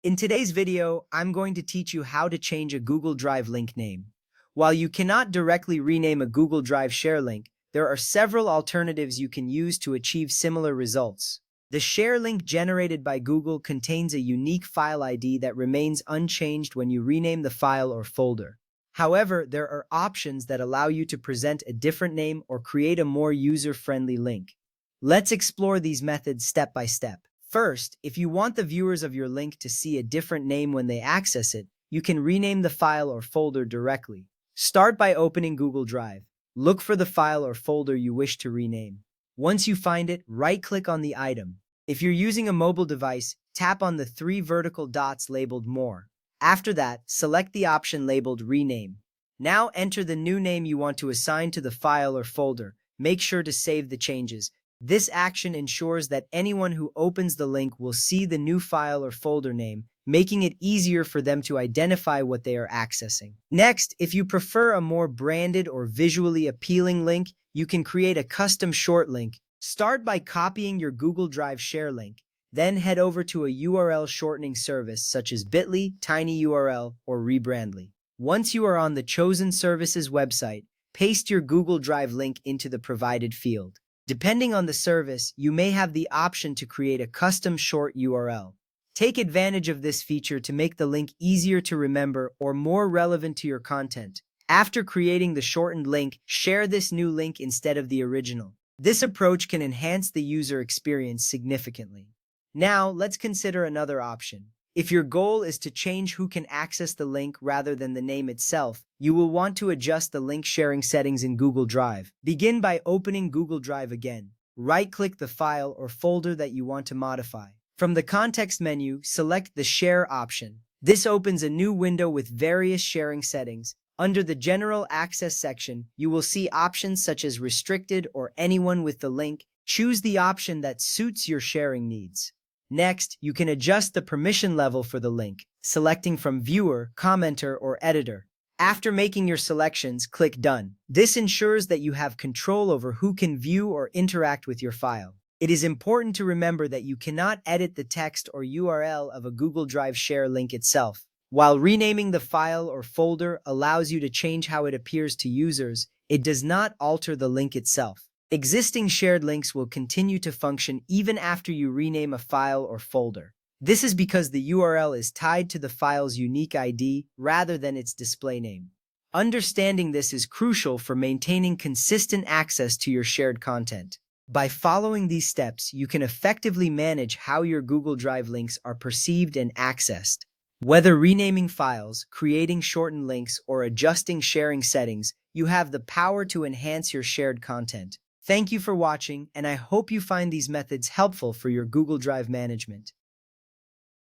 In today's video, I'm going to teach you how to change a Google Drive link name. While you cannot directly rename a Google Drive share link, there are several alternatives you can use to achieve similar results. The share link generated by Google contains a unique file ID that remains unchanged when you rename the file or folder. However, there are options that allow you to present a different name or create a more user-friendly link. Let's explore these methods step by step. First, if you want the viewers of your link to see a different name when they access it, you can rename the file or folder directly. Start by opening Google Drive. Look for the file or folder you wish to rename. Once you find it, right-click on the item. If you're using a mobile device, tap on the three vertical dots labeled More. After that, select the option labeled Rename. Now enter the new name you want to assign to the file or folder. Make sure to save the changes. This action ensures that anyone who opens the link will see the new file or folder name, making it easier for them to identify what they are accessing. Next, if you prefer a more branded or visually appealing link, you can create a custom short link. Start by copying your Google Drive share link, then head over to a URL shortening service such as Bitly, TinyURL, or Rebrandly. Once you are on the chosen service's website, paste your Google Drive link into the provided field. Depending on the service, you may have the option to create a custom short URL. Take advantage of this feature to make the link easier to remember or more relevant to your content. After creating the shortened link, share this new link instead of the original. This approach can enhance the user experience significantly. Now, let's consider another option. If your goal is to change who can access the link rather than the name itself, you will want to adjust the link sharing settings in Google Drive. Begin by opening Google Drive again. Right-click the file or folder that you want to modify. From the context menu, select the Share option. This opens a new window with various sharing settings. Under the General Access section, you will see options such as Restricted or Anyone with the link. Choose the option that suits your sharing needs. Next, you can adjust the permission level for the link, selecting from Viewer, Commenter, or Editor. After making your selections, click Done. This ensures that you have control over who can view or interact with your file. It is important to remember that you cannot edit the text or URL of a Google Drive share link itself. While renaming the file or folder allows you to change how it appears to users, it does not alter the link itself. Existing shared links will continue to function even after you rename a file or folder. This is because the URL is tied to the file's unique ID rather than its display name. Understanding this is crucial for maintaining consistent access to your shared content. By following these steps, you can effectively manage how your Google Drive links are perceived and accessed. Whether renaming files, creating shortened links, or adjusting sharing settings, you have the power to enhance your shared content. Thank you for watching, and I hope you find these methods helpful for your Google Drive management.